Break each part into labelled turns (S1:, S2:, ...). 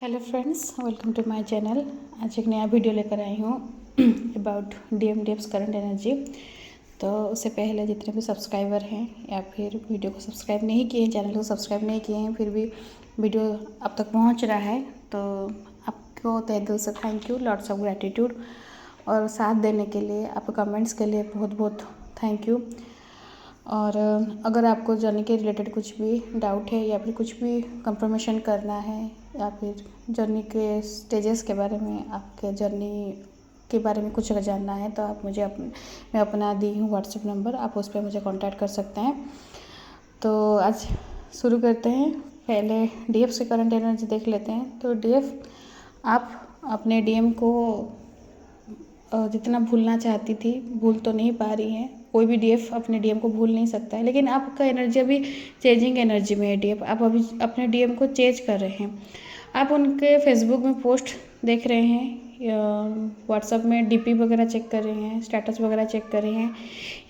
S1: Hello friends, welcome to my channel. आज एक नया वीडियो लेकर आई हूँ अबाउट डीएम्स करंट एनर्जी। तो उससे पहले जितने भी सब्सक्राइबर हैं या फिर वीडियो को सब्सक्राइब नहीं किए हैं, चैनल को सब्सक्राइब नहीं किए हैं, फिर भी वीडियो अब तक पहुँच रहा है, तो आपको तहे दिल से thank you, lots of gratitude. और साथ देने के लिए, आपके कमेंट्स के लिए बहुत बहुत थैंक यू। और अगर आपको जर्नी के रिलेटेड कुछ भी डाउट है या फिर कुछ भी कंफर्मेशन करना है या फिर जर्नी के स्टेजेस के बारे में, आपके जर्नी के बारे में कुछ अगर जानना है, तो आप मुझे मैं अपना दी हूँ व्हाट्सएप नंबर, आप उस पर मुझे कांटेक्ट कर सकते हैं। तो आज शुरू करते हैं। पहले डीएफ से करंट एनर्जी देख लेते हैं। तो डीएफ, आप अपने डीएम को जितना भूलना चाहती थी, भूल तो नहीं पा रही हैं। कोई भी डीएफ अपने डीएम को भूल नहीं सकता है, लेकिन आपका एनर्जी अभी चेंजिंग एनर्जी में है। डीएफ, आप अभी अपने डीएम को चेंज कर रहे हैं। आप उनके फेसबुक में पोस्ट देख रहे हैं, व्हाट्सएप में डीपी वगैरह चेक कर रहे हैं, स्टेटस वगैरह चेक कर रहे हैं,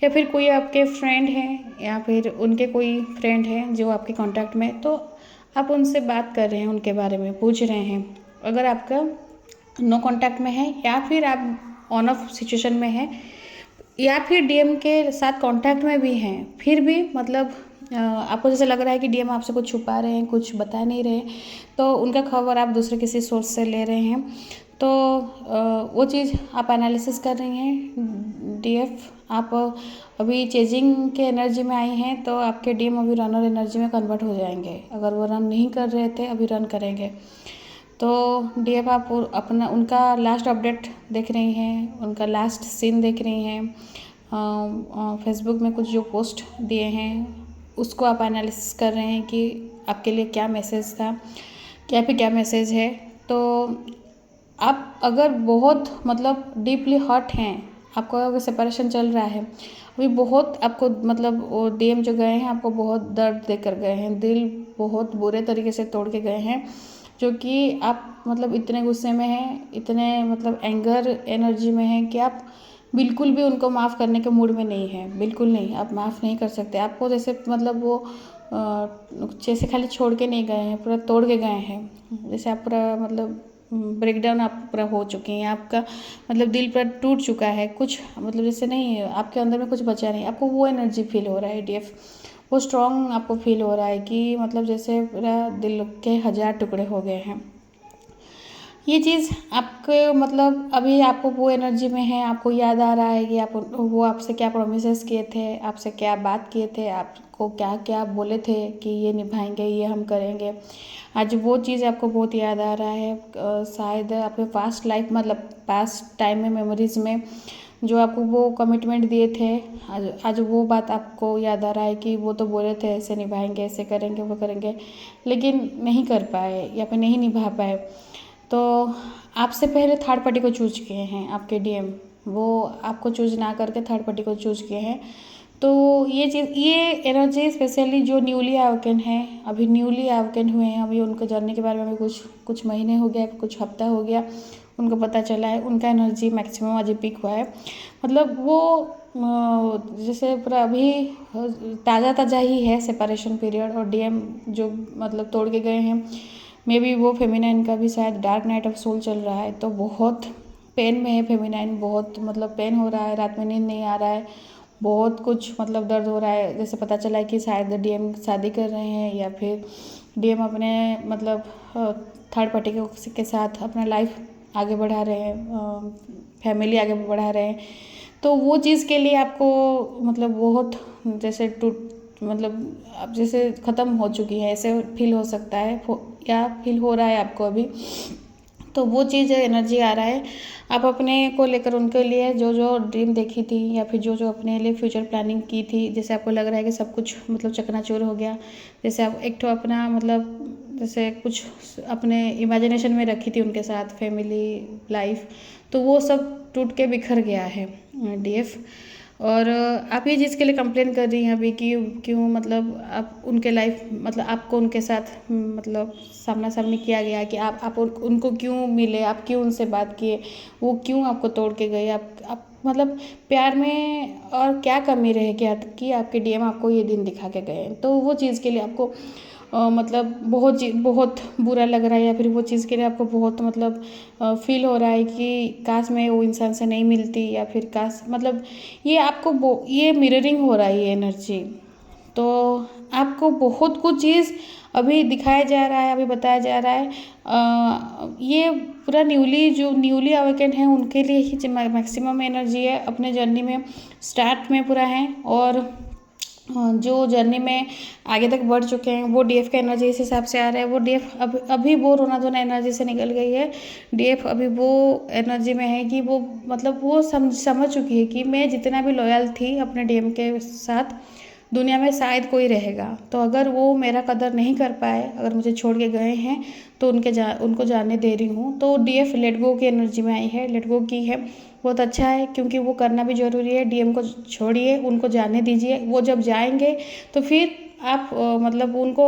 S1: या फिर कोई आपके फ्रेंड हैं या फिर उनके कोई फ्रेंड हैं जो आपके कॉन्टैक्ट में, तो आप उनसे बात कर रहे हैं, उनके बारे में पूछ रहे हैं। अगर आपका नो कॉन्टैक्ट में है या फिर आप ऑन ऑफ सिचुएशन में है या फिर डीएम के साथ कांटेक्ट में भी हैं, फिर भी मतलब आपको जैसे लग रहा है कि डीएम आपसे कुछ छुपा रहे हैं, कुछ बता नहीं रहे, तो उनका खबर आप दूसरे किसी सोर्स से ले रहे हैं, तो वो चीज़ आप एनालिसिस कर रही हैं। डीएफ, आप अभी चेजिंग के एनर्जी में आई हैं, तो आपके डीएम अभी रनर एनर्जी में कन्वर्ट हो जाएंगे। अगर वो रन नहीं कर रहे थे, अभी रन करेंगे। तो डीएफ, आप अपना उनका लास्ट अपडेट देख रही हैं, उनका लास्ट सीन देख रही हैं, फेसबुक में कुछ जो पोस्ट दिए हैं उसको आप एनालिसिस कर रहे हैं कि आपके लिए क्या मैसेज था, क्या फिर क्या मैसेज है। तो आप अगर बहुत मतलब डीपली हर्ट हैं, आपको अगर सेपरेशन चल रहा है अभी, बहुत आपको मतलब वो डीएम जो गए हैं आपको बहुत दर्द देकर गए हैं, दिल बहुत बुरे तरीके से तोड़ के गए हैं, जो कि आप मतलब इतने गुस्से में हैं, इतने मतलब एंगर एनर्जी में हैं कि आप बिल्कुल भी उनको माफ़ करने के मूड में नहीं हैं। बिल्कुल नहीं, आप माफ़ नहीं कर सकते। आपको जैसे मतलब वो जैसे खाली छोड़ के नहीं गए हैं, पूरा तोड़ के गए हैं। जैसे आप पूरा मतलब ब्रेकडाउन आप पूरा हो चुके हैं, आपका मतलब दिल पूरा टूट चुका है, कुछ मतलब जैसे नहीं, आपके अंदर में कुछ बचा नहीं। आपको वो एनर्जी फील हो रहा है डीएफ, वो स्ट्रॉन्ग आपको फील हो रहा है कि मतलब जैसे पूरा दिल के 1000 टुकड़े हो गए हैं। ये चीज़ आपके मतलब अभी आपको वो एनर्जी में है, आपको याद आ रहा है कि आप वो आपसे क्या प्रोमिसेस किए थे, आपसे क्या बात किए थे, आपको क्या क्या बोले थे कि ये निभाएंगे, ये हम करेंगे। आज वो चीज़ आपको बहुत याद आ रहा है। शायद आपके पास्ट लाइफ मतलब पास्ट टाइम में, मेमोरीज में जो आपको वो कमिटमेंट दिए थे, आज वो बात आपको याद आ रहा है कि वो तो बोले थे ऐसे निभाएंगे, ऐसे करेंगे, वो करेंगे, लेकिन नहीं कर पाए या फिर नहीं निभा पाए। तो आपसे पहले थर्ड पार्टी को चूज किए हैं आपके डीएम, वो आपको चूज ना करके थर्ड पार्टी को चूज किए हैं। तो ये चीज़, ये एनर्जी स्पेशली जो न्यूली अवेकन है, अभी न्यूली अवेकन हुए हैं, अभी उनको जानने के बारे में अभी कुछ महीने हो गया, कुछ हफ्ता हो गया, उनको पता चला है, उनका एनर्जी मैक्सिमम आज पीक हुआ है। मतलब वो जैसे पूरा अभी ताज़ा ताज़ा ही है सेपरेशन पीरियड, और डीएम जो मतलब तोड़ के गए हैं, मे बी वो फेमिनाइन का भी शायद डार्क नाइट ऑफ सोल चल रहा है, तो बहुत पेन में है फेमिनाइन, बहुत मतलब पेन हो रहा है, रात में नींद नहीं आ रहा है, बहुत कुछ मतलब दर्द हो रहा है। जैसे पता चला है कि शायद डीएम शादी कर रहे हैं या फिर डीएम अपने मतलब थर्ड पार्टी के साथ अपना लाइफ आगे बढ़ा रहे हैं, फैमिली आगे बढ़ा रहे हैं। तो वो चीज़ के लिए आपको मतलब बहुत जैसे मतलब अब जैसे ख़त्म हो चुकी है, ऐसे फील हो सकता है या फील हो रहा है आपको अभी। तो वो चीज़ एनर्जी आ रहा है। आप अपने को लेकर उनके लिए जो जो ड्रीम देखी थी या फिर जो जो अपने लिए फ्यूचर प्लानिंग की थी, जैसे आपको लग रहा है कि सब कुछ मतलब चकनाचूर हो गया, जैसे आप एक तो अपना मतलब जैसे कुछ अपने इमेजिनेशन में रखी थी उनके साथ फैमिली लाइफ, तो वो सब टूट के बिखर गया है डीएफ। और आप ये चीज़ के लिए कंप्लेन कर रही हैं अभी कि क्यों मतलब आप उनके लाइफ मतलब आपको उनके साथ मतलब सामना सामनी किया गया कि आप उनको क्यों मिले, आप क्यों उनसे बात किए, वो क्यों आपको तोड़ के गए, आप मतलब प्यार में और क्या कमी रह गया कि आपके डीएम आपको ये दिन दिखा के गए। तो वो चीज़ के लिए आपको मतलब बहुत बुरा लग रहा है, या फिर वो चीज़ के लिए आपको बहुत मतलब फील हो रहा है कि काश मैं वो इंसान से नहीं मिलती, या फिर काश मतलब ये आपको ये मिररिंग हो रहा है ये एनर्जी। तो आपको बहुत कुछ चीज़ अभी दिखाया जा रहा है, अभी बताया जा रहा है। ये पूरा न्यूली अवेकेंड है उनके लिए ही मैक्सिमम एनर्जी है, अपने जर्नी में स्टार्ट में पूरा है। और जो जर्नी में आगे तक बढ़ चुके हैं वो डीएफ का एनर्जी इस हिसाब से आ रहा है। वो डीएफ अभी वो रोना धोना एनर्जी से निकल गई है। डीएफ अभी वो एनर्जी में है कि वो मतलब वो समझ चुकी है कि मैं जितना भी लॉयल थी अपने डीएम के साथ, दुनिया में शायद कोई रहेगा, तो अगर वो मेरा कदर नहीं कर पाए, अगर मुझे छोड़ के गए हैं, तो उनको जाने दे रही हूँ। तो डीएफ लेट गो की एनर्जी में आई है, लेट गो की है। बहुत अच्छा है, क्योंकि वो करना भी ज़रूरी है। डीएम को छोड़िए, उनको जाने दीजिए। वो जब जाएंगे तो फिर आप मतलब उनको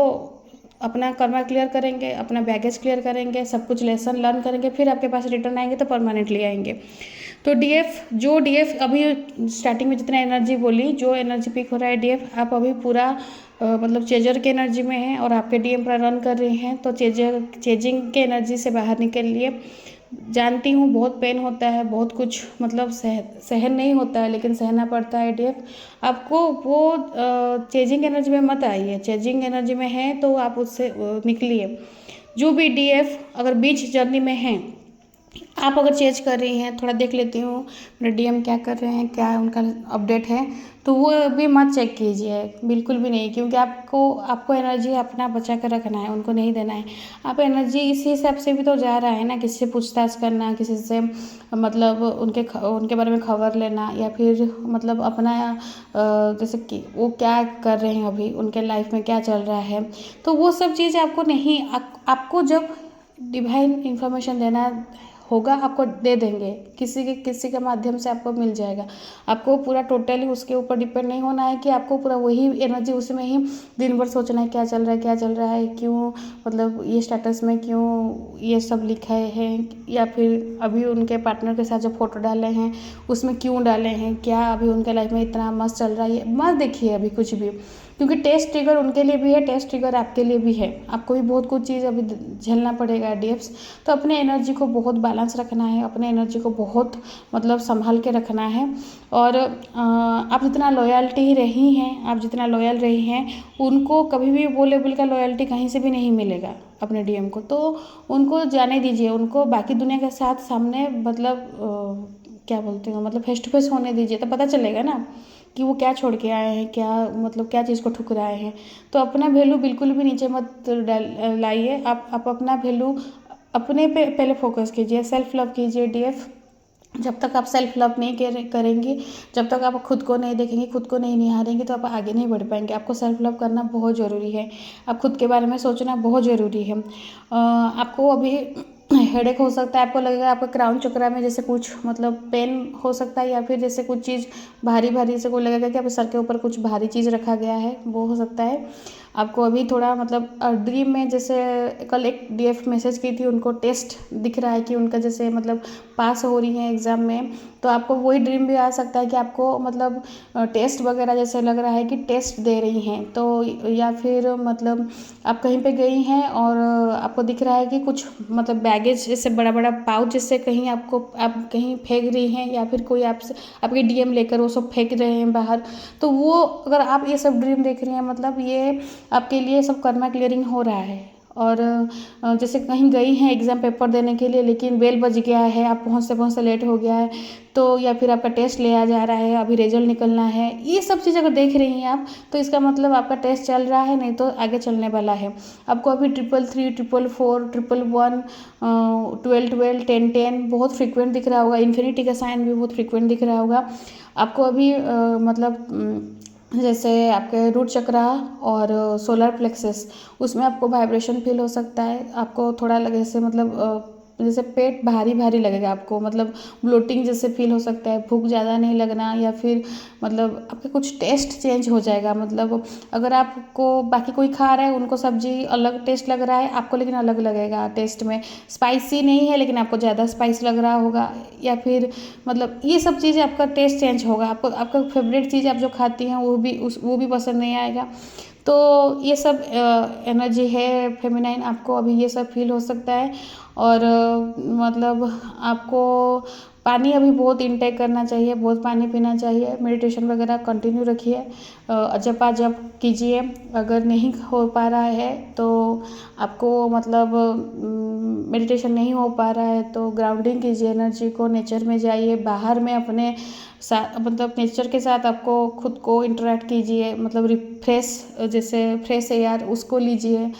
S1: अपना कर्मा क्लियर करेंगे, अपना बैगेज क्लियर करेंगे, सब कुछ लेसन लर्न करेंगे, फिर आपके पास रिटर्न आएंगे तो परमानेंटली आएंगे। तो डीएफ अभी स्टार्टिंग में जितना एनर्जी बोली, जो एनर्जी पिक हो रहा है डीएफ, आप अभी पूरा मतलब चेजर के एनर्जी में हैं और आपके डीएम पर रन कर रही हैं। तो चेजिंग के एनर्जी से बाहर निकल लिए। जानती हूँ बहुत पेन होता है, बहुत कुछ मतलब सहन नहीं होता है, लेकिन सहना पड़ता है डीएफ। आपको वो चेजिंग एनर्जी में मत आइए। चेजिंग एनर्जी में है तो आप उससे निकलिए। जो भी डीएफ अगर बीच जर्नी में हैं, आप अगर चेंज कर रही हैं, थोड़ा देख लेती हूँ मेरे डीएम क्या कर रहे हैं, क्या उनका अपडेट है, तो वो भी मत चेक कीजिए, बिल्कुल भी नहीं। क्योंकि आपको एनर्जी अपना बचा कर रखना है, उनको नहीं देना है। आप एनर्जी इसी हिसाब से भी तो जा रहा है ना, किसी से पूछताछ करना, किसी से मतलब उनके बारे में खबर लेना, या फिर मतलब अपना जैसे कि वो क्या कर रहे हैं अभी, उनके लाइफ में क्या चल रहा है। तो वो सब चीज़ आपको नहीं, आपको जब डिवाइन इंफॉर्मेशन देना होगा, आपको दे देंगे, किसी के माध्यम से आपको मिल जाएगा। आपको पूरा टोटली उसके ऊपर डिपेंड नहीं होना है कि आपको पूरा वही एनर्जी उसमें ही दिन भर सोचना है क्या चल रहा है, क्या चल रहा है, क्यों मतलब ये स्टेटस में क्यों ये सब लिखा है, या फिर अभी उनके पार्टनर के साथ जो फोटो डाले हैं उसमें क्यों डाले हैं, क्या अभी उनके लाइफ में इतना मस्त चल रहा है, मत देखिए अभी कुछ भी। क्योंकि टेस्ट ट्रिगर उनके लिए भी है, टेस्ट ट्रिगर आपके लिए भी है। आपको भी बहुत कुछ चीज़ अभी झेलना पड़ेगा डीएफ्स। तो अपने एनर्जी को बहुत बैलेंस रखना है, अपने एनर्जी को बहुत मतलब संभाल के रखना है। और आप जितना लॉयल्टी ही रही हैं, आप जितना लॉयल रही हैं, उनको कभी भी वो लेवल का लॉयल्टी कहीं से भी नहीं मिलेगा अपने डीएम को। तो उनको जाने दीजिए, उनको बाकी दुनिया के साथ सामने मतलब क्या बोलते हो, मतलब फेस टू फेस होने दीजिए, तो पता चलेगा ना कि वो क्या छोड़ के आए हैं, क्या मतलब क्या चीज़ को ठुकराए हैं। तो अपना वैल्यू बिल्कुल भी नीचे मत लाइए। आप अपना वैल्यू अपने पे पहले फोकस कीजिए, सेल्फ लव कीजिए डीएफ। जब तक आप सेल्फ लव नहीं करेंगी, जब तक आप खुद को नहीं देखेंगी, खुद को नहीं निहारेंगी, तो आप आगे नहीं बढ़ पाएंगे। आपको सेल्फ लव करना बहुत ज़रूरी है, आप खुद के बारे में सोचना बहुत ज़रूरी है। आपको अभी हेडेक हो सकता है, आपको लगेगा आपका क्राउन चक्रा में जैसे कुछ मतलब पेन हो सकता है, या फिर जैसे कुछ चीज़ भारी भारी से को लगेगा कि आपके सर के ऊपर कुछ भारी चीज़ रखा गया है, वो हो सकता है। आपको अभी थोड़ा मतलब ड्रीम में, जैसे कल एक डीएफ मैसेज की थी, उनको टेस्ट दिख रहा है कि उनका जैसे मतलब पास हो रही है एग्ज़ाम में, तो आपको वही ड्रीम भी आ सकता है कि आपको मतलब टेस्ट वगैरह जैसे लग रहा है कि टेस्ट दे रही हैं। तो या फिर मतलब आप कहीं पे गई हैं और आपको दिख रहा है कि कुछ मतलब बैगेज जैसे बड़ा बड़ा पाउच जैसे कहीं आप कहीं फेंक रही हैं, या फिर कोई आपसे आपके डीएम लेकर वो सब फेंक रहे हैं बाहर। तो वो अगर आप ये सब ड्रीम देख रही हैं, मतलब ये आपके लिए सब कर्मा क्लियरिंग हो रहा है। और जैसे कहीं गई हैं एग्ज़ाम पेपर देने के लिए, लेकिन बेल बज गया है, आप पहुँचते लेट हो गया है, तो या फिर आपका टेस्ट लिया जा रहा है, अभी रिजल्ट निकलना है, ये सब चीज़ अगर देख रही हैं आप, तो इसका मतलब आपका टेस्ट चल रहा है, नहीं तो आगे चलने वाला है। आपको अभी 333, 444, 111, 1212, 1010 बहुत फ्रिक्वेंट दिख रहा होगा। इन्फिनिटी का साइन भी बहुत फ्रिक्वेंट दिख रहा होगा आपको अभी। मतलब जैसे आपके रूट चक्रा और सोलर प्लेक्सस, उसमें आपको वाइब्रेशन फील हो सकता है। आपको थोड़ा लगे जैसे मतलब जैसे पेट भारी भारी लगेगा आपको, मतलब ब्लोटिंग जैसे फील हो सकता है, भूख ज़्यादा नहीं लगना, या फिर मतलब आपका कुछ टेस्ट चेंज हो जाएगा। मतलब अगर आपको बाकी कोई खा रहा है, उनको सब्जी अलग टेस्ट लग रहा है, आपको लेकिन अलग लगेगा टेस्ट में। स्पाइसी नहीं है लेकिन आपको ज़्यादा स्पाइस लग रहा होगा, या फिर मतलब ये सब चीज़ें आपका टेस्ट चेंज होगा। आपको आपका फेवरेट चीज़ आप जो खाती हैं वो भी पसंद नहीं आएगा। तो ये सब एनर्जी है फेमिनाइन, आपको अभी ये सब फील हो सकता है। और मतलब आपको पानी अभी बहुत इनटेक करना चाहिए, बहुत पानी पीना चाहिए, मेडिटेशन वगैरह कंटिन्यू रखिए, जपा जप कीजिए। अगर नहीं हो पा रहा है तो आपको मतलब मेडिटेशन नहीं हो पा रहा है तो ग्राउंडिंग कीजिए एनर्जी को, नेचर में जाइए, बाहर में अपने साथ मतलब नेचर के साथ आपको खुद को इंटरेक्ट कीजिए, मतलब रिफ्रेश, जैसे फ्रेश एयर उसको लीजिए।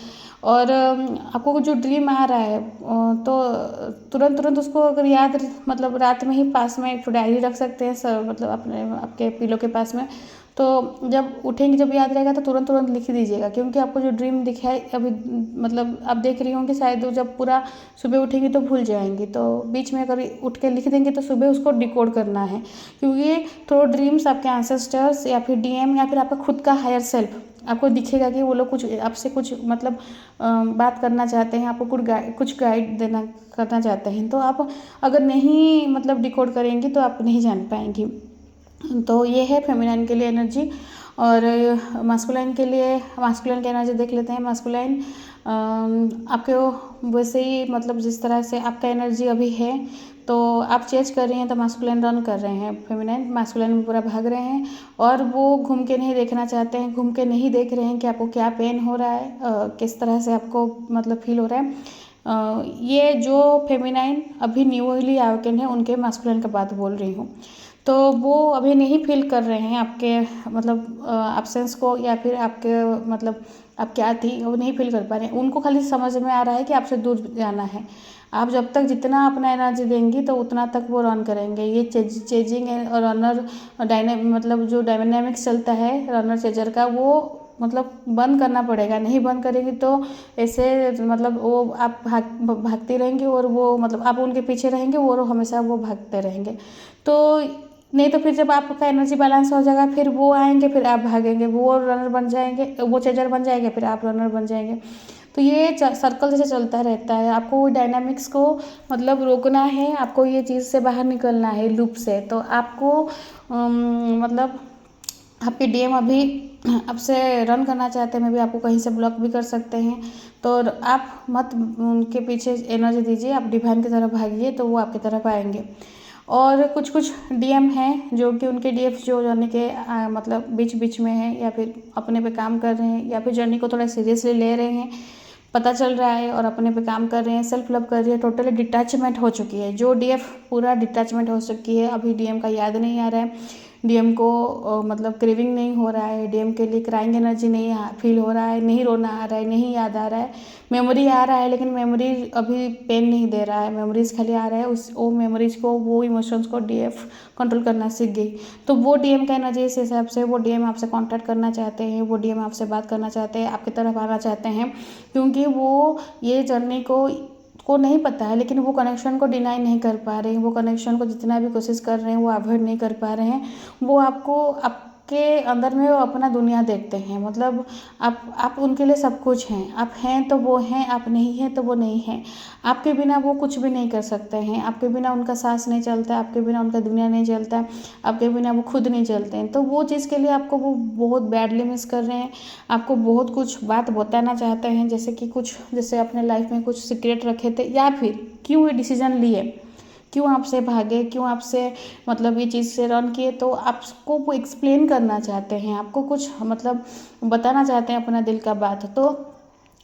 S1: और आपको जो ड्रीम आ रहा है तो तुरंत तुरंत उसको अगर याद, मतलब रात में ही पास में एक डायरी रख सकते हैं सर, मतलब अपने आपके पिलो के पास में, तो जब उठेंगे जब याद रहेगा तो तुरंत तुरंत लिख दीजिएगा। क्योंकि आपको जो ड्रीम दिखा है अभी, मतलब आप देख रही होंगी शायद, जब पूरा सुबह उठेंगी तो भूल जाएंगी, तो बीच में अगर उठ के लिख देंगे तो सुबह उसको डिकोड करना है। क्योंकि तो ड्रीम्स आपके एंसेस्टर्स या फिर डीएम या फिर आपका खुद का हायर सेल्फ आपको दिखेगा कि वो लोग कुछ आपसे कुछ मतलब बात करना चाहते हैं, आपको कुछ गाइड देना करना चाहते हैं। तो आप अगर नहीं मतलब डिकोड करेंगी तो आप नहीं जान पाएंगी। तो ये है फेमिनाइन के लिए एनर्जी। और मास्कुलाइन के लिए, मास्कुलाइन की एनर्जी देख लेते हैं। मास्कुलाइन आपके वैसे ही मतलब जिस तरह से आपका एनर्जी अभी है तो आप चेंज कर रही हैं, तो मास्कुलाइन रन कर रहे हैं, फेमिनाइन मास्कुलाइन में पूरा भाग रहे हैं। और वो घूम के नहीं देखना चाहते हैं, घूम के नहीं देख रहे हैं कि आपको क्या पेन हो रहा है, किस तरह से आपको मतलब फील हो रहा है। ये जो फेमिनाइन अभी न्यूली अवेकन है उनके मास्कुलाइन का बात बोल रही हूँ। तो वो अभी नहीं फील कर रहे हैं आपके मतलब एब्सेंस को, या फिर आपके मतलब आप क्या थी वो नहीं फील कर पा रहे हैं। उनको खाली समझ में आ रहा है कि आपसे दूर जाना है। आप जब तक जितना अपना एनर्जी देंगी तो उतना तक वो रन करेंगे। ये चेजिंग और रनर मतलब जो डायनामिक्स चलता है रनर चेजर का, वो मतलब बंद करना पड़ेगा। नहीं बंद करेंगी तो ऐसे मतलब वो आप भागती रहेंगी और वो मतलब आप उनके पीछे रहेंगे और हमेशा वो भागते रहेंगे। तो नहीं तो फिर जब आपका एनर्जी बैलेंस हो जाएगा फिर वो आएंगे, फिर आप भागेंगे, वो रनर बन जाएंगे, वो चेजर बन जाएंगे, फिर आप रनर बन जाएंगे। तो ये सर्कल जैसे चलता रहता है। आपको वो डायनामिक्स को मतलब रोकना है, आपको ये चीज़ से बाहर निकलना है लूप से। तो आपको मतलब आपके डीएम अभी आपसे रन करना चाहते हैं, मे भी आपको कहीं से ब्लॉक भी कर सकते हैं। तो आप मत उनके पीछे एनर्जी दीजिए, आप डिवाइन की तरफ भागिए तो वो आपकी तरफ आएंगे। और कुछ कुछ डीएम हैं जो कि उनके डीएफ जो जर्नी के मतलब बीच बीच में है, या फिर अपने पे काम कर रहे हैं, या फिर जर्नी को थोड़ा सीरियसली ले रहे हैं, पता चल रहा है, और अपने पे काम कर रहे हैं, सेल्फ लव कर रही है, टोटली डिटैचमेंट हो चुकी है। जो डीएफ पूरा डिटैचमेंट हो चुकी है, अभी डीएम का याद नहीं आ रहा है, डीएम को मतलब क्रेविंग नहीं हो रहा है, डीएम के लिए क्राइंग एनर्जी नहीं फील हो रहा है, नहीं रोना आ रहा है, नहीं याद आ रहा है, मेमोरी आ रहा है लेकिन मेमोरी अभी पेन नहीं दे रहा है, मेमोरीज खाली आ रहा है। उस वो मेमोरीज को, वो इमोशंस को डीएफ कंट्रोल करना सीख गई। तो वो डीएम का एनर्जी इस हिसाब से, वो डीएम आपसे कांटेक्ट करना चाहते हैं, वो डीएम आपसे बात करना चाहते हैं, आपकी तरफ आना चाहते हैं। क्योंकि वो ये जर्नी को नहीं पता है, लेकिन वो कनेक्शन को डिनाई नहीं कर पा रहे हैं, वो कनेक्शन को जितना भी कोशिश कर रहे हैं वो अवॉइड नहीं कर पा रहे हैं। वो आपको आपके अंदर में वो अपना दुनिया देखते हैं, मतलब आप उनके लिए सब कुछ हैं। आप हैं तो वो हैं, आप नहीं हैं तो वो नहीं हैं। आपके बिना वो कुछ भी नहीं कर सकते हैं, आपके बिना उनका सांस नहीं चलता, आपके बिना उनका दुनिया नहीं चलता, आपके बिना वो खुद नहीं चलते हैं। तो वो चीज़ के लिए आपको वो बहुत बैडली मिस कर रहे हैं, आपको बहुत कुछ बात बताना चाहते हैं, जैसे कि कुछ जैसे अपने लाइफ में कुछ सीक्रेट रखे थे, या फिर क्यों ये डिसीजन लिए, क्यों आपसे भागे, क्यों आपसे मतलब ये चीज़ से रन किए। तो आपको वो एक्सप्लेन करना चाहते हैं, आपको कुछ मतलब बताना चाहते हैं अपना दिल का बात। तो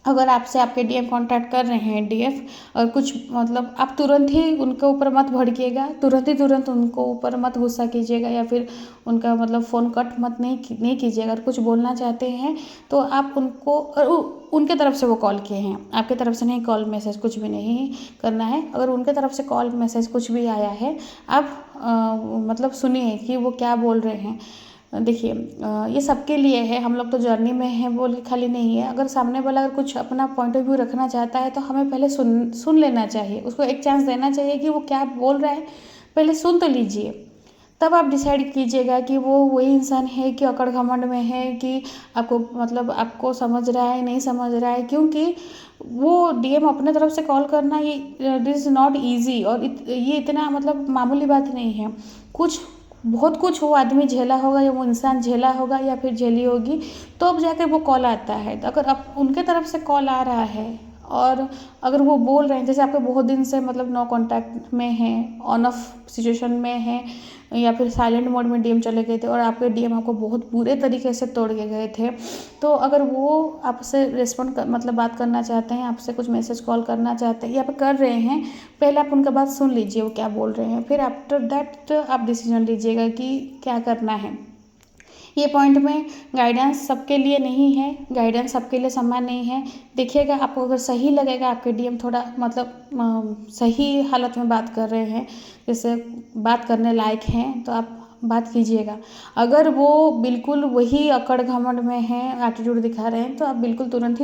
S1: अगर आपसे आपके डीएम कांटेक्ट कर रहे हैं डीएफ, और कुछ मतलब आप तुरंत ही उनके ऊपर मत भड़किएगा, तुरंत उनको ऊपर मत गुस्सा कीजिएगा, या फिर उनका मतलब फ़ोन कट मत नहीं कीजिएगा। अगर कुछ बोलना चाहते हैं तो आप उनको, उनके तरफ से वो कॉल किए हैं, आपके तरफ से नहीं, कॉल मैसेज कुछ भी नहीं करना है। अगर उनके तरफ से कॉल मैसेज कुछ भी आया है, आप मतलब सुनिए कि वो क्या बोल रहे हैं। देखिए ये सबके लिए है, हम लोग तो जर्नी में हैं बोल के खाली नहीं है। अगर सामने वाला अगर कुछ अपना पॉइंट ऑफ व्यू रखना चाहता है तो हमें पहले सुन लेना चाहिए, उसको एक चांस देना चाहिए कि वो क्या बोल रहा है, पहले सुन तो लीजिए, तब आप डिसाइड कीजिएगा कि वो वही इंसान है कि अकड़ घमंड में है, कि आपको मतलब आपको समझ रहा है नहीं समझ रहा है। क्योंकि वो डीएम अपने तरफ से कॉल करना, ये दिस इज़ नॉट ईजी, और ये इतना मतलब मामूली बात नहीं है। कुछ बहुत कुछ वो आदमी झेला होगा या वो इंसान झेला होगा या फिर झेली होगी, तो अब जाकर वो कॉल आता है। तो अगर अब उनके तरफ से कॉल आ रहा है और अगर वो बोल रहे हैं, जैसे आपके बहुत दिन से मतलब नो कांटेक्ट में हैं, ऑन ऑफ सिचुएशन में हैं, या फिर साइलेंट मोड में डीएम चले गए थे और आपके डीएम आपको बहुत बुरे तरीके से तोड़ के गए थे, तो अगर वो आपसे रिस्पॉन्ड मतलब बात करना चाहते हैं, आपसे कुछ मैसेज कॉल करना चाहते हैं या फिर कर रहे हैं, पहले आप उनका बात सुन लीजिए वो क्या बोल रहे हैं, फिर आफ्टर दैट आप डिसीजन लीजिएगा कि क्या करना है। ये पॉइंट में गाइडेंस सबके लिए नहीं है, गाइडेंस सबके लिए समान नहीं है। देखिएगा, आपको अगर सही लगेगा, आपके डीएम थोड़ा मतलब सही हालत में बात कर रहे हैं, जैसे बात करने लायक हैं, तो आप बात कीजिएगा। अगर वो बिल्कुल वही अकड़ घमंड में हैं, एटीट्यूड दिखा रहे हैं, तो आप बिल्कुल तुरंत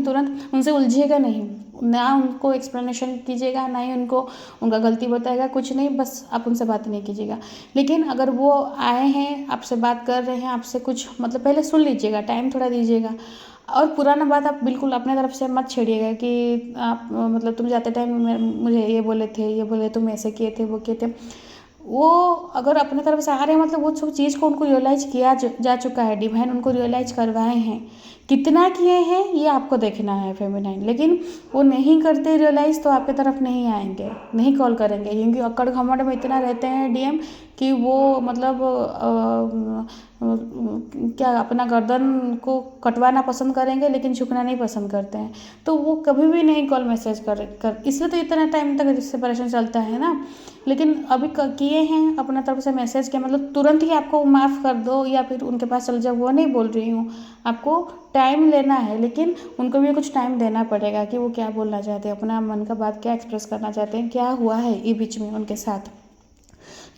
S1: उनसे उलझिएगा नहीं, ना उनको एक्सप्लेनेशन कीजिएगा, ना ही उनको उनका गलती बताएगा, कुछ नहीं, बस आप उनसे बात नहीं कीजिएगा। लेकिन अगर वो आए हैं, आपसे बात कर रहे हैं, आपसे कुछ मतलब पहले सुन लीजिएगा, टाइम थोड़ा दीजिएगा। और पुराना बात आप बिल्कुल अपने तरफ से मत छेड़िएगा कि आप मतलब तुम जाते टाइम मुझे ये बोले थे, ये बोले, तुम ऐसे किए थे, वो किए थे। वो अगर अपने तरफ से आ रहे हैं मतलब वो सब चीज़ को उनको रियलाइज़ किया जा चुका है, डिवाइन उनको रियलाइज़ करवाए हैं। कितना किए हैं ये आपको देखना है फेमिनाइन, लेकिन वो नहीं करते रियलाइज़ तो आपके तरफ नहीं आएंगे, नहीं कॉल करेंगे, क्योंकि अकड़ घमंड में इतना रहते हैं डीएम कि वो मतलब क्या अपना गर्दन को कटवाना पसंद करेंगे लेकिन झुकना नहीं पसंद करते हैं। तो वो कभी भी नहीं कॉल मैसेज कर इसलिए तो इतना टाइम तक सेपरेशन चलता है ना। लेकिन अभी किए हैं अपना तरफ से मैसेज किया, मतलब तुरंत ही आपको माफ़ कर दो या फिर उनके पास चल जाओ, वो नहीं बोल रही हूँ। आपको टाइम लेना है, लेकिन उनको भी कुछ टाइम देना पड़ेगा कि वो क्या बोलना चाहते हैं, अपना मन का बात क्या एक्सप्रेस करना चाहते हैं, क्या हुआ है ये बीच में उनके साथ।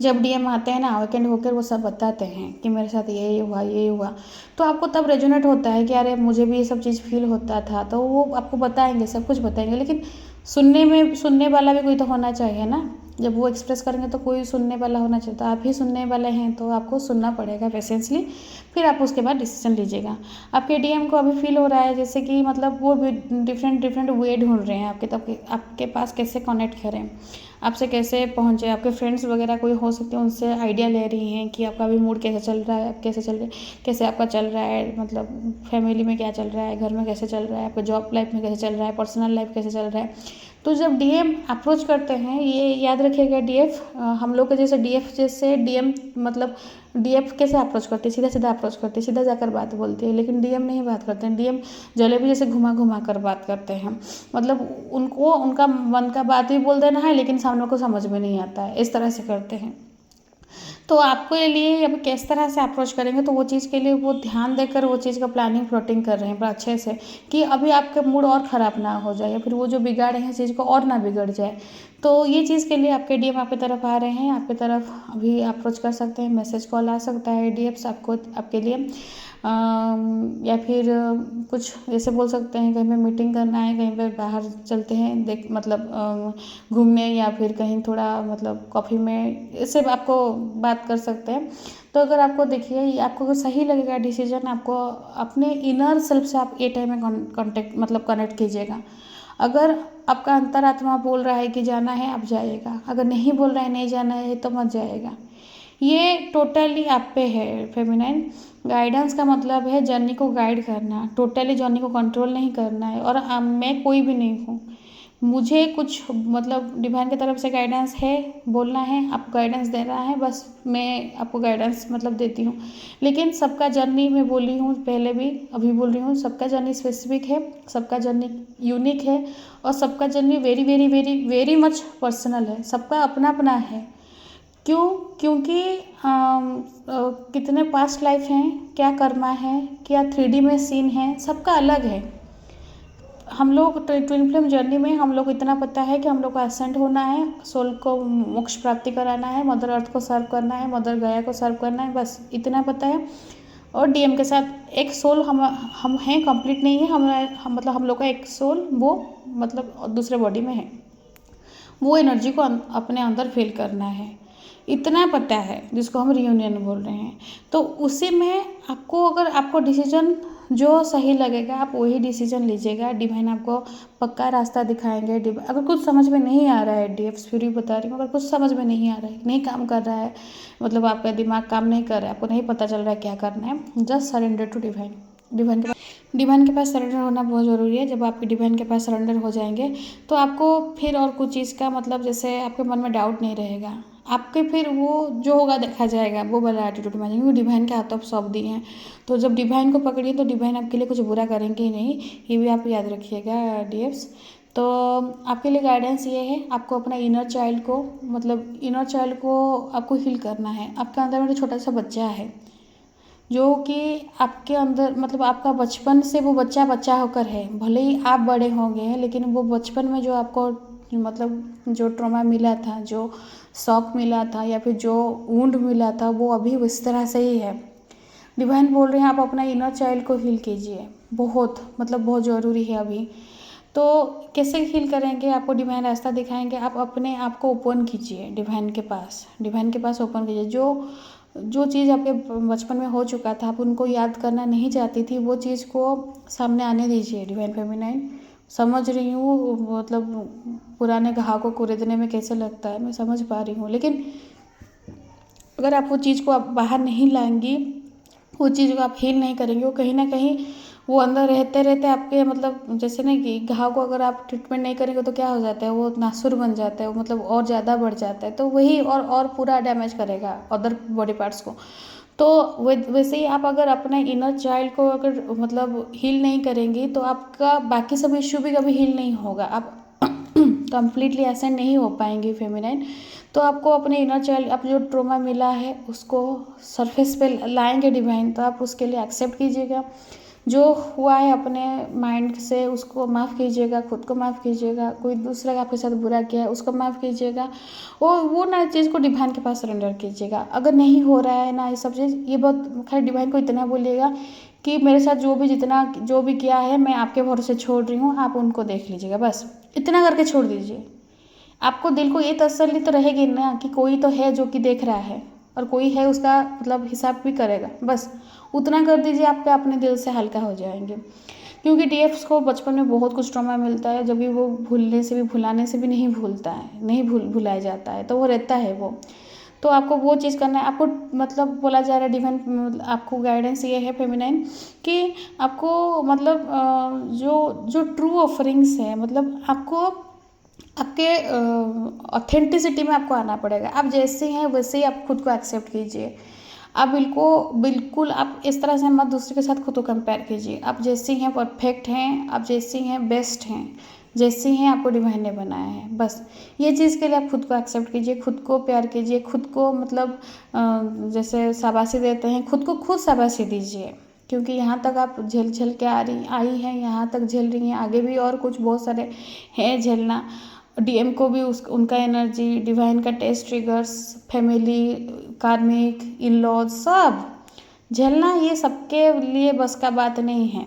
S1: जब डीएम आते हैं ना अवेकेंड होकर, वो सब बताते हैं कि मेरे साथ ये हुआ, ये हुआ, तो आपको तब रेजोनेट होता है कि अरे मुझे भी ये सब चीज़ फील होता था, तो वो आपको बताएंगे, सब कुछ बताएंगे। लेकिन सुनने वाला भी कोई तो होना चाहिए ना। जब वो एक्सप्रेस करेंगे तो कोई सुनने वाला होना चाहिए, तो आप ही सुनने वाले हैं, तो आपको सुनना पड़ेगा पेशेंसली, फिर आप उसके बाद डिसीजन लीजिएगा। आपके डीएम को अभी फील हो रहा है जैसे कि मतलब वो डिफरेंट वे ढूंढ रहे हैं आपके, तब आपके पास कैसे कनेक्ट करें, आपसे कैसे पहुँचे। आपके फ्रेंड्स वगैरह कोई हो सकते हैं, उनसे आइडिया ले रही हैं कि आपका अभी मूड कैसे चल रहा है, आप कैसे चल रहे, कैसे आपका चल रहा है, मतलब फैमिली में क्या चल रहा है, घर में कैसे चल रहा है, आपका जॉब लाइफ में कैसे चल रहा है, पर्सनल लाइफ कैसे चल रहा है। तो जब डीएम अप्रोच करते हैं, ये याद रखिएगा, डीएफ हम लोग के जैसे डीएफ जैसे डीएम मतलब डीएफ कैसे अप्रोच करते हैं, सीधा सीधा अप्रोच करते हैं, सीधा जाकर बात बोलते हैं, लेकिन डीएम नहीं बात करते हैं। डीएम जलेबी जैसे घुमा घुमा कर बात करते हैं, मतलब उनको उनका मन का बात भी बोल देना है, लेकिन सामने को समझ में नहीं आता है, इस तरह से करते हैं। तो आपको ये लिए अब किस तरह से अप्रोच करेंगे, तो वो चीज़ के लिए वो ध्यान देकर वो चीज़ का प्लानिंग प्लॉटिंग कर रहे हैं बड़ा अच्छे से, कि अभी आपका मूड और ख़राब ना हो जाए या फिर वो जो बिगाड़े हैं चीज़ को और ना बिगड़ जाए। तो ये चीज़ के लिए आपके डीएम आपकी तरफ आ रहे हैं, आपकी तरफ अभी अप्रोच कर सकते हैं, मैसेज कॉल आ सकता है डीएम्स आपको आपके लिए, या फिर कुछ जैसे बोल सकते हैं कहीं पे मीटिंग करना है, कहीं पे बाहर चलते हैं देख मतलब घूमने, या फिर कहीं थोड़ा मतलब कॉफ़ी में, इससे आपको बात कर सकते हैं। तो अगर आपको देखिए आपको अगर सही लगेगा डिसीजन, आपको अपने इनर सेल्फ से आप ए टाइम में कॉन्टेक्ट मतलब कनेक्ट कीजिएगा। अगर आपका अंतरात्मा बोल रहा है कि जाना है, आप जाइएगा, अगर नहीं बोल रहा है नहीं जाना है तो मत जाइएगा। ये टोटली आप पे है फेमिनाइन। गाइडेंस का मतलब है जर्नी को गाइड करना, टोटली जर्नी को कंट्रोल नहीं करना है। और मैं कोई भी नहीं हूँ, मुझे कुछ मतलब डिवाइन की तरफ से गाइडेंस है, बोलना है, आपको गाइडेंस देना है, बस मैं आपको गाइडेंस मतलब देती हूँ। लेकिन सबका जर्नी मैं बोली हूँ पहले भी, अभी बोल रही हूँ, सबका जर्नी स्पेसिफिक है, सबका जर्नी यूनिक है, और सबका journey very very very very much personal है, सबका अपना अपना है। क्यों? क्योंकि कितने पास्ट लाइफ हैं, क्या कर्मा है, क्या 3D में सीन है, सबका अलग है। हम लोग ट्विन फ्लेम जर्नी में हम लोग इतना पता है कि हम लोग को एसेंट होना है, सोल को मोक्ष प्राप्ति कराना है, मदर अर्थ को सर्व करना है, मदर गया को सर्व करना है, बस इतना पता है। और डीएम के साथ एक सोल हम हैं, कंप्लीट नहीं है, मतलब हम लोग का एक सोल वो मतलब दूसरे बॉडी में है, वो एनर्जी को अपने अंदर फील करना है। इतना पता है, जिसको हम रियूनियन बोल रहे हैं। तो उसी में आपको, अगर आपको डिसीजन जो सही लगेगा आप वही डिसीजन लीजिएगा। डिवाइन आपको पक्का रास्ता दिखाएंगे। अगर कुछ समझ में नहीं आ रहा है, डीएफ फिर भी बता रही हूँ, अगर कुछ समझ में नहीं आ रहा है, नहीं काम कर रहा है, मतलब आपका दिमाग काम नहीं कर रहा है, आपको नहीं पता चल रहा है क्या करना है, just surrender to divine. Divine के पास सरेंडर होना बहुत ज़रूरी है। जब आपके डिवाइन के पास सरेंडर हो जाएंगे तो आपको फिर और कुछ चीज़ का, मतलब जैसे आपके मन में डाउट नहीं रहेगा, आपके फिर वो जो होगा देखा जाएगा, वो वाला एटीट्यूड में, क्योंकि डिवाइन के हाथों सौंप दिए हैं। तो जब डिवाइन को पकड़िए तो डिवाइन आपके लिए कुछ बुरा करेंगे ही नहीं, ये भी आप याद रखिएगा डीएफ्स। तो आपके लिए गाइडेंस ये है, आपको अपना इनर चाइल्ड को, मतलब इनर चाइल्ड को आपको हील करना है। आपके अंदर में जो छोटा सा बच्चा है, जो कि आपके अंदर, मतलब आपका बचपन से वो बच्चा बच्चा होकर है, भले ही आप बड़े हो गए हैं, लेकिन वो बचपन में जो आपको, मतलब जो ट्रॉमा मिला था, जो शॉक मिला था, या फिर जो वुंड मिला था, वो अभी उस तरह से ही है। डिवाइन बोल रहे हैं आप अपना इनर चाइल्ड को हील कीजिए, बहुत, मतलब बहुत ज़रूरी है अभी। तो कैसे हील करेंगे, आपको डिवाइन रास्ता दिखाएंगे। आप अपने आप को ओपन कीजिए डिवाइन के पास ओपन कीजिए। जो चीज़ आपके बचपन में हो चुका था, आप उनको याद करना नहीं चाहती थी, वो चीज़ को सामने आने दीजिए डिवाइन फेमिनाइन। समझ रही हूँ, मतलब पुराने घाव को कुरेदने में कैसे लगता है, मैं समझ पा रही हूँ, लेकिन अगर आप वो चीज़ को आप बाहर नहीं लाएंगी, वो चीज़ को आप हील नहीं करेंगे, वो कहीं ना कहीं वो अंदर रहते रहते आपके, मतलब जैसे ना कि घाव को अगर आप ट्रीटमेंट नहीं करेंगे तो क्या हो जाता है, वो नासुर बन जाता है, वो मतलब और ज़्यादा बढ़ जाता है, तो वही और पूरा डैमेज करेगा अदर बॉडी पार्ट्स को। तो वैसे ही आप अगर अपना इनर चाइल्ड को अगर मतलब हील नहीं करेंगी तो आपका बाकी सब इश्यू भी कभी हील नहीं होगा, आप कंप्लीटली ऐसे नहीं हो पाएंगे फेमिनाइन। तो आपको अपने इनर चाइल्ड, आप जो ट्रॉमा मिला है उसको सरफेस पे लाएंगे डिवाइन, तो आप उसके लिए एक्सेप्ट कीजिएगा। जो हुआ है अपने माइंड से उसको माफ़ कीजिएगा, खुद को माफ़ कीजिएगा, कोई दूसरा आपके साथ बुरा किया है उसको माफ़ कीजिएगा, और वो ना चीज़ को डिवाइन के पास सरेंडर कीजिएगा। अगर नहीं हो रहा है ना ये सब चीज़, ये बहुत खैर डिवाइन को इतना बोलिएगा कि मेरे साथ जो भी किया है मैं आपके भरोसे छोड़ रही हूँ, आप उनको देख लीजिएगा, बस इतना करके छोड़ दीजिए। आपको दिल को ये तसल्ली तो रहेगी ना कि कोई तो है जो कि देख रहा है, और कोई है उसका मतलब हिसाब भी करेगा, बस उतना कर दीजिए, आपके अपने दिल से हल्का हो जाएंगे। क्योंकि डीएफ्स को बचपन में बहुत कुछ ट्रॉमा मिलता है, जब भी वो भुलाने से भी नहीं भूलता है, नहीं भुलाया जाता है, तो वो रहता है वो। तो आपको वो चीज़ करना है। आपको मतलब बोला जा रहा है डिवाइन, आपको गाइडेंस ये है फेमिनाइन कि आपको मतलब जो ट्रू ऑफरिंग्स है, मतलब आपको आपके ऑथेंटिसिटी में आपको आना पड़ेगा। आप जैसे हैं वैसे ही आप खुद को एक्सेप्ट कीजिए। आप बिल्कुल आप इस तरह से मत दूसरे के साथ खुद को कंपेयर कीजिए। आप जैसी हैं परफेक्ट हैं, आप जैसी हैं बेस्ट हैं, जैसी हैं आपको डिवाइन ने बनाया है, बस ये चीज़ के लिए आप खुद को एक्सेप्ट कीजिए, खुद को प्यार कीजिए, खुद को मतलब जैसे शाबाशी देते हैं, खुद को खुद शाबाशी दीजिए। क्योंकि यहाँ तक आप झेल के आई हैं, यहाँ तक झेल रही हैं, आगे भी और कुछ बहुत सारे हैं झेलना। डीएम को भी उनका एनर्जी, डिवाइन का टेस्ट ट्रिगर्स, फैमिली, कार्मिक, इन लॉज सब झेलना, ये सबके लिए बस का बात नहीं है।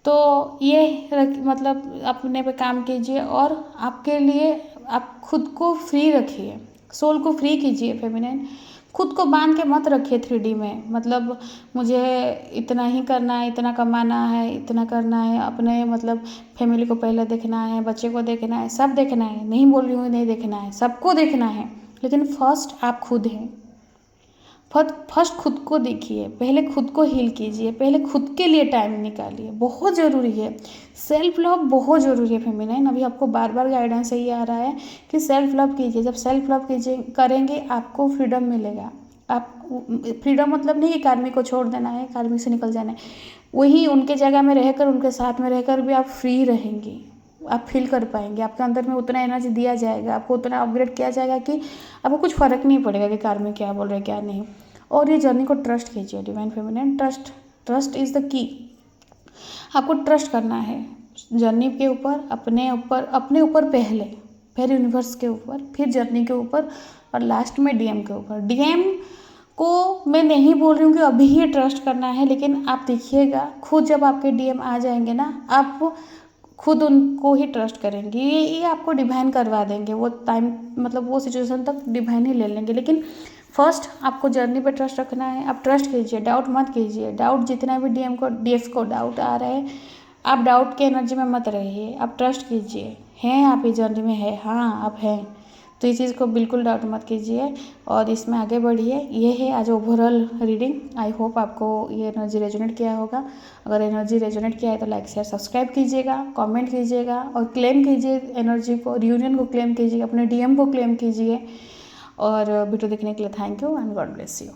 S1: तो ये मतलब अपने पे काम कीजिए, और आपके लिए आप खुद को फ्री रखिए, सोल को फ्री कीजिए फेमिनिन। खुद को बांध के मत रखिए 3D में, मतलब मुझे इतना ही करना है, इतना कमाना है, इतना करना है, अपने मतलब फैमिली को पहले देखना है, बच्चे को देखना है, सब देखना है। नहीं बोल रही हूँ नहीं देखना है, सबको देखना है, लेकिन फर्स्ट आप खुद हैं। फर्स्ट खुद को देखिए, पहले खुद को हील कीजिए, पहले खुद के लिए टाइम निकालिए, बहुत ज़रूरी है। सेल्फ लव बहुत ज़रूरी है फेमिनाइन। अभी आपको बार बार गाइडेंस यही आ रहा है कि सेल्फ लव कीजिए। जब सेल्फ लव करेंगे आपको फ्रीडम मिलेगा। आप फ्रीडम मतलब नहीं कि कार्मिक को छोड़ देना है, कार्मिक से निकल जाना है, वही उनके जगह में रहकर, उनके साथ में रहकर भी आप फ्री रहेंगे, आप फील कर पाएंगे। आपके अंदर में उतना एनर्जी दिया जाएगा, आपको उतना अपग्रेड किया जाएगा कि आपको कुछ फ़र्क नहीं पड़ेगा कि कार में क्या बोल रहे हैं क्या नहीं। और ये जर्नी को ट्रस्ट कीजिए divine feminine. Trust is the key. आपको ट्रस्ट करना है जर्नी के ऊपर, अपने ऊपर पहले, फिर यूनिवर्स के ऊपर, फिर जर्नी के ऊपर, और लास्ट में डीएम के ऊपर। डीएम को मैं नहीं बोल रही हूँ कि अभी ही ट्रस्ट करना है, लेकिन आप देखिएगा खुद जब आपके डीएम आ जाएंगे ना, आप खुद उनको ही ट्रस्ट करेंगे, ये आपको डिवाइन करवा देंगे, वो टाइम मतलब वो सिचुएशन तक डिवाइन ही ले लेंगे। लेकिन फर्स्ट आपको जर्नी पे ट्रस्ट रखना है। आप ट्रस्ट कीजिए, डाउट मत कीजिए। डाउट जितना भी डीएफ को डाउट आ रहा है, आप डाउट के एनर्जी में मत रहिए, आप ट्रस्ट कीजिए। हैं आप इस जर्नी में, है, हाँ आप हैं, तो इस चीज़ को बिल्कुल डाउट मत कीजिए और इसमें आगे बढ़िए। ये है आज ओवरऑल रीडिंग। आई होप आपको ये एनर्जी रेजोनेट किया होगा। अगर एनर्जी रेजोनेट किया है तो लाइक शेयर सब्सक्राइब कीजिएगा, कमेंट कीजिएगा और क्लेम कीजिए एनर्जी को, रियूनियन को क्लेम कीजिए, अपने डीएम को क्लेम कीजिए। और वीडियो देखने के लिए thank you and God bless you.